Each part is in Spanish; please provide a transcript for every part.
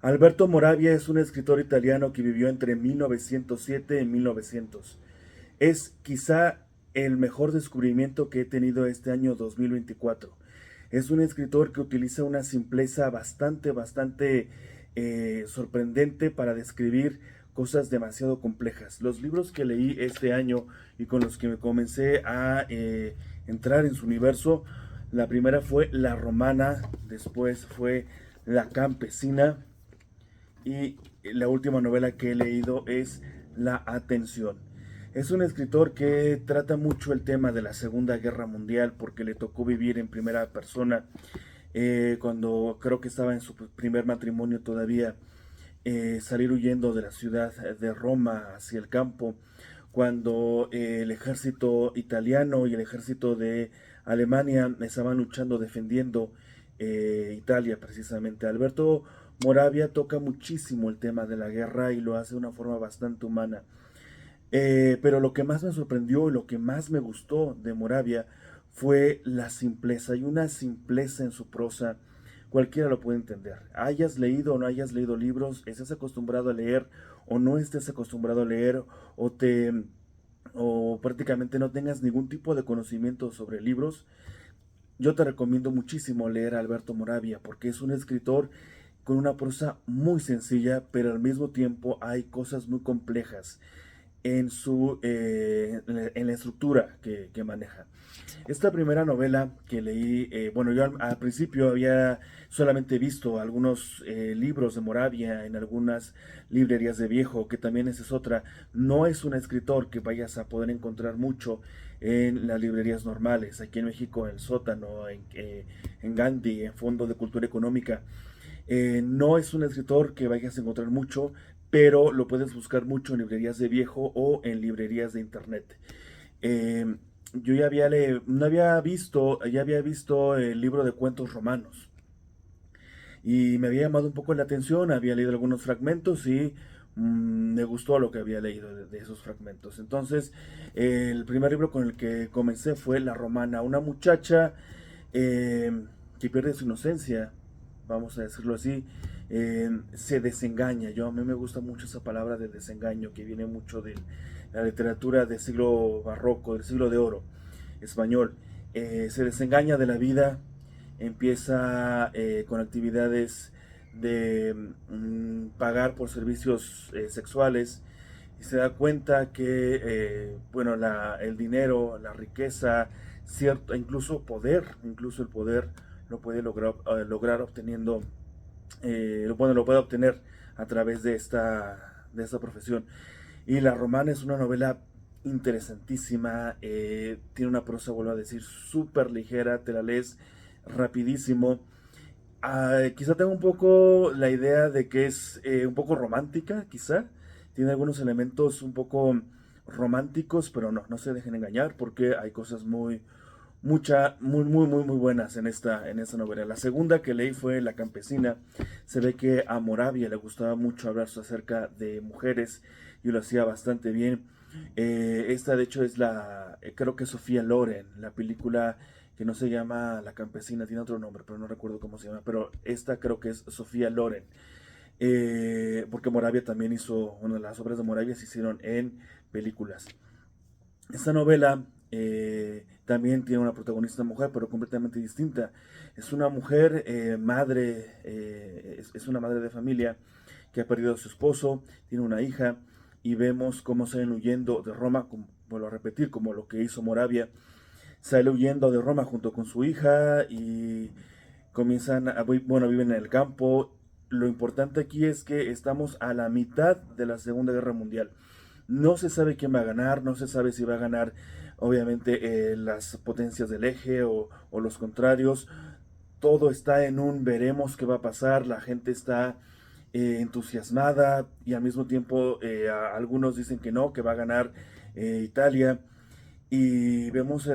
Alberto Moravia es un escritor italiano que vivió entre 1907 y 1900. Es quizá el mejor descubrimiento que he tenido este año 2024. Es un escritor que utiliza una simpleza bastante sorprendente para describir cosas demasiado complejas. Los libros que leí este año y con los que me comencé a entrar en su universo, la primera fue La Romana, después fue La Campesina, y la última novela que he leído es La Atención. Es un escritor que trata mucho el tema de la Segunda Guerra Mundial porque le tocó vivir en primera persona cuando creo que estaba en su primer matrimonio todavía, salir huyendo de la ciudad de Roma hacia el campo, cuando el ejército italiano y el ejército de Alemania estaban luchando, defendiendo Italia precisamente. Alberto Moravia toca muchísimo el tema de la guerra y lo hace de una forma bastante humana. Pero lo que más me sorprendió y lo que más me gustó de Moravia fue la simpleza. Hay una simpleza en su prosa, cualquiera lo puede entender. Hayas leído o no hayas leído libros, estés acostumbrado a leer o no estés acostumbrado a leer, o te o prácticamente no tengas ningún tipo de conocimiento sobre libros, yo te recomiendo muchísimo leer a Alberto Moravia porque es un escritor con una prosa muy sencilla, pero al mismo tiempo hay cosas muy complejas en la estructura que maneja. Esta primera novela que leí, bueno, yo al principio había solamente visto algunos libros de Moravia en algunas librerías de viejo, que también esa es otra. No es un escritor que vayas a poder encontrar mucho en las librerías normales, aquí en México, en el Sótano, en Gandhi, en Fondo de Cultura Económica. No es un escritor que vayas a encontrar mucho, pero lo puedes buscar mucho en librerías de viejo o en librerías de internet. Eh, yo no había visto, ya había visto el libro de cuentos romanos y me había llamado un poco la atención, había leído algunos fragmentos y me gustó lo que había leído de esos fragmentos. Entonces, el primer libro con el que comencé fue La Romana, una muchacha que pierde su inocencia, vamos a decirlo así, se desengaña. A mí me gusta mucho esa palabra de desengaño que viene mucho de la literatura del siglo barroco, del siglo de oro español. Se desengaña de la vida, empieza con actividades de pagar por servicios sexuales y se da cuenta que bueno, el dinero, la riqueza, cierto, incluso el poder lo puede lograr obteniendo, bueno, lo puede obtener a través de esta profesión. Y La Romana es una novela interesantísima, tiene una prosa, vuelvo a decir, súper ligera, te la lees rapidísimo. Quizá tenga un poco la idea de que es un poco romántica, quizá. Tiene algunos elementos un poco románticos, pero no se dejen engañar porque hay cosas muy buenas en esta novela. La segunda que leí fue La Campesina. Se ve que a Moravia le gustaba mucho hablar acerca de mujeres y lo hacía bastante bien. Esta de hecho es creo que Sofía Loren, la película que no se llama La Campesina, tiene otro nombre, pero no recuerdo cómo se llama, pero esta creo que es Sofía Loren. Porque Moravia también hizo, bueno, las obras de Moravia se hicieron en películas. Esta novela también tiene una protagonista mujer, pero completamente distinta. Es una mujer madre, es una madre de familia que ha perdido a su esposo, tiene una hija, y vemos cómo salen huyendo de Roma, vuelvo a repetir, como lo que hizo Moravia. Sale huyendo de Roma junto con su hija y bueno, viven en el campo. Lo importante aquí es que estamos a la mitad de la Segunda Guerra Mundial. No se sabe quién va a ganar, no se sabe si va a ganar obviamente las potencias del eje o los contrarios. Todo está en un veremos qué va a pasar, la gente está entusiasmada y al mismo tiempo algunos dicen que no, que va a ganar Italia, y vemos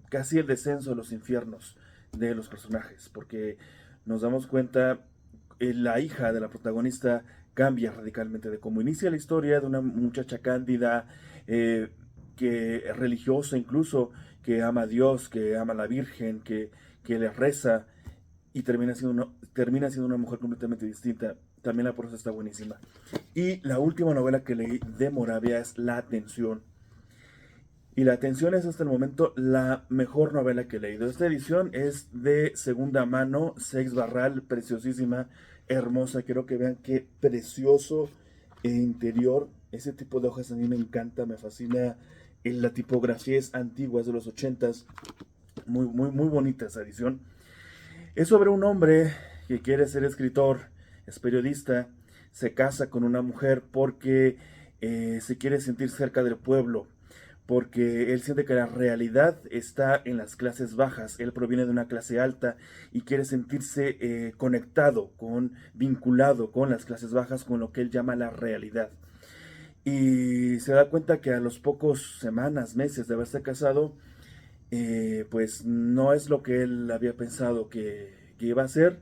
casi el descenso de los infiernos de los personajes, porque nos damos cuenta, la hija de la protagonista cambia radicalmente de cómo inicia la historia de una muchacha cándida, eh, que religiosa incluso, que ama a Dios, que ama a la Virgen, que le reza, y termina siendo una mujer completamente distinta. También la prosa está buenísima. Y la última novela que leí de Moravia es La Atención. Y La Atención es hasta el momento la mejor novela que he leído. Esta edición es de segunda mano, Seix Barral, preciosísima, hermosa. Quiero que vean qué precioso interior. Ese tipo de hojas a mí me encanta, me fascina. La tipografía es antigua, es de los 80s. Muy, muy, muy bonita esa edición. Es sobre un hombre que quiere ser escritor, es periodista, se casa con una mujer porque se quiere sentir cerca del pueblo, porque él siente que la realidad está en las clases bajas, él proviene de una clase alta y quiere sentirse conectado, vinculado con las clases bajas, con lo que él llama la realidad. Y se da cuenta que a los pocos semanas, meses de haberse casado, pues no es lo que él había pensado que iba a ser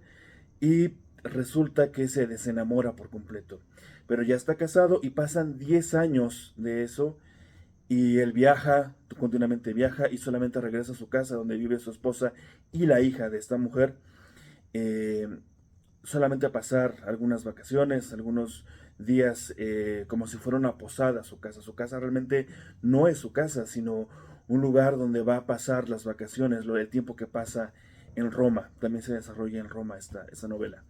y resulta que se desenamora por completo. Pero ya está casado y pasan 10 años de eso y él viaja, continuamente viaja y solamente regresa a su casa donde vive su esposa y la hija de esta mujer, eh, solamente a pasar algunas vacaciones, algunos días, como si fuera una posada a su casa. Su casa realmente no es su casa, sino un lugar donde va a pasar las vacaciones, el tiempo que pasa en Roma. También se desarrolla en Roma esta novela.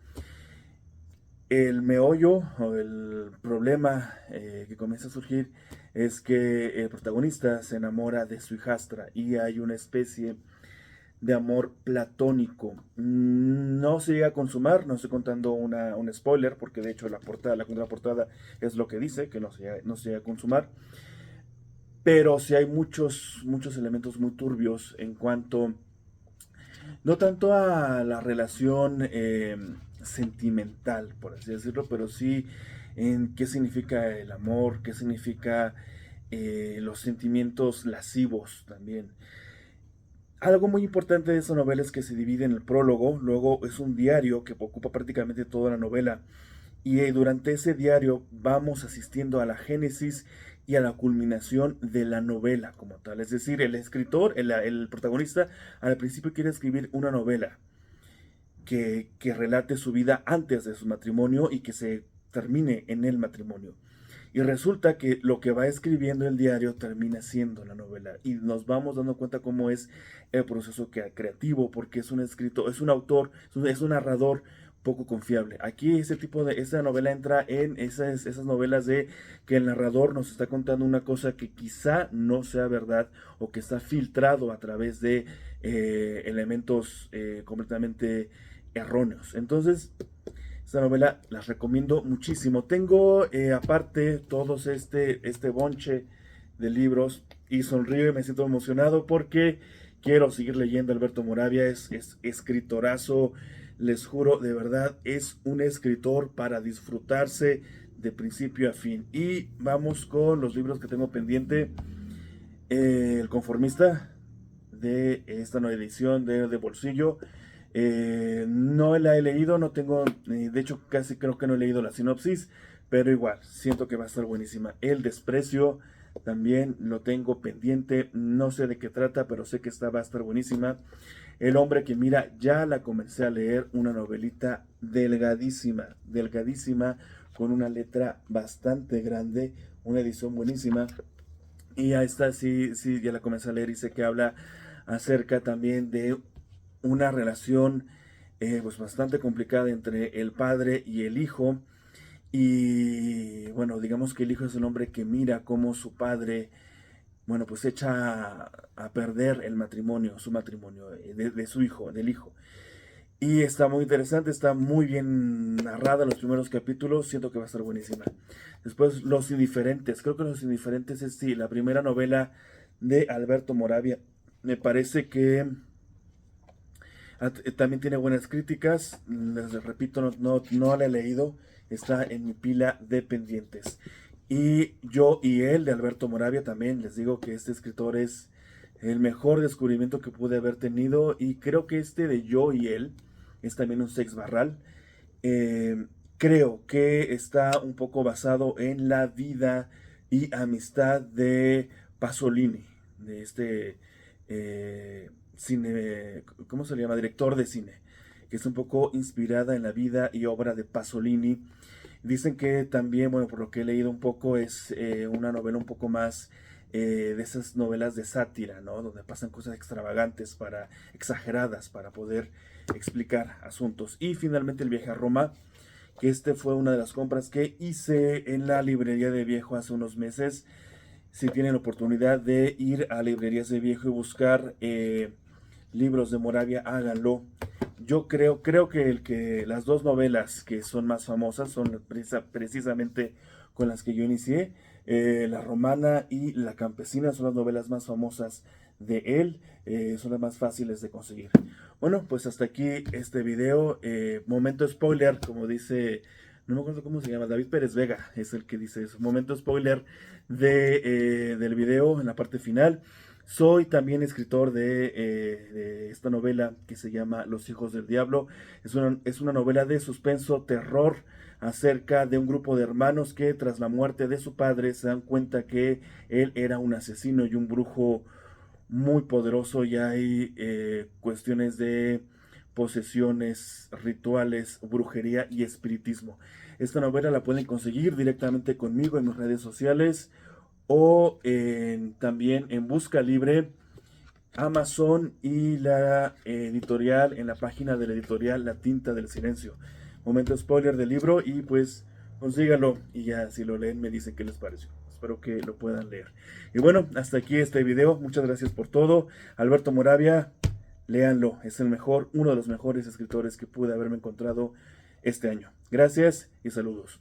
El meollo o el problema que comienza a surgir es que el protagonista se enamora de su hijastra y hay una especie de amor platónico. No se llega a consumar, no estoy contando un spoiler, porque de hecho la contraportada es lo que dice, que no se llega a consumar, pero sí hay muchos, muchos elementos muy turbios en cuanto, no tanto a la relación sentimental, por así decirlo, pero sí en qué significa el amor, qué significa los sentimientos lascivos también. Algo muy importante de esta novela es que se divide en el prólogo, luego es un diario que ocupa prácticamente toda la novela y durante ese diario vamos asistiendo a la génesis y a la culminación de la novela como tal. Es decir, el escritor, el protagonista, al principio quiere escribir una novela que relate su vida antes de su matrimonio y que se termine en el matrimonio. Y resulta que lo que va escribiendo el diario termina siendo la novela. Y nos vamos dando cuenta cómo es el proceso creativo, porque es un escritor, es un autor, es un narrador poco confiable. Aquí esa novela entra en esas novelas de que el narrador nos está contando una cosa que quizá no sea verdad o que está filtrado a través de elementos completamente erróneos. Entonces, esta novela las recomiendo muchísimo. Tengo aparte todos este bonche de libros y sonrío y me siento emocionado porque quiero seguir leyendo. Alberto Moravia es escritorazo, les juro, de verdad, es un escritor para disfrutarse de principio a fin. Y vamos con los libros que tengo pendiente. El Conformista, de esta nueva edición de bolsillo. No la he leído, no tengo, de hecho casi creo que no he leído la sinopsis, pero igual, siento que va a estar buenísima. El Desprecio también lo tengo pendiente, no sé de qué trata, pero sé que va a estar buenísima. El Hombre que Mira, ya la comencé a leer, una novelita delgadísima, delgadísima, con una letra bastante grande, una edición buenísima. Y a esta sí, sí, ya la comencé a leer y sé que habla acerca también de una relación pues bastante complicada entre el padre y el hijo. Y bueno, digamos que el hijo es un hombre que mira cómo su padre, bueno, pues echa a perder el matrimonio, su matrimonio, de su hijo, del hijo. Y está muy interesante, está muy bien narrada los primeros capítulos, siento que va a estar buenísima. Después Los Indiferentes, creo que Los Indiferentes es sí, la primera novela de Alberto Moravia. Me parece que también tiene buenas críticas, les repito, no la he leído, está en mi pila de pendientes. Y Yo y Él de Alberto Moravia también, les digo que este escritor es el mejor descubrimiento que pude haber tenido y creo que este de Yo y Él es también un Seix Barral. Eh, Creo que está un poco basado en la vida y amistad de Pasolini, de este cine, ¿cómo se le llama? Director de cine. que es un poco inspirada en la vida y obra de Pasolini. Dicen que también, bueno, por lo que he leído un poco, es una novela un poco más de esas novelas de sátira, ¿no? Donde pasan cosas extravagantes, exageradas, para poder explicar asuntos. Y finalmente El viaje a Roma, que este fue una de las compras que hice en la librería de viejo hace unos meses. Si tienen la oportunidad de ir a librerías de viejo y buscar libros de Moravia, háganlo. Yo creo que las dos novelas que son más famosas son precisamente con las que yo inicié. La Romana y La Campesina son las novelas más famosas de él, son las más fáciles de conseguir. Bueno, pues hasta aquí este video. Momento spoiler, como dice, no me acuerdo cómo se llama, David Pérez Vega es el que dice eso. Momento spoiler del video en la parte final. Soy también escritor de esta novela que se llama Los hijos del diablo. Es una novela de suspenso, terror, acerca de un grupo de hermanos que tras la muerte de su padre se dan cuenta que él era un asesino y un brujo muy poderoso, y hay cuestiones de posesiones, rituales, brujería y espiritismo. Esta novela la pueden conseguir directamente conmigo en mis redes sociales o también en Busca Libre, Amazon y la editorial, en la página de la editorial La Tinta del Silencio. Momento spoiler del libro y pues consíganlo y ya si lo leen me dicen qué les pareció. Espero que lo puedan leer. Y bueno, hasta aquí este video. Muchas gracias por todo. Alberto Moravia, léanlo. Es el mejor, uno de los mejores escritores que pude haberme encontrado este año. Gracias y saludos.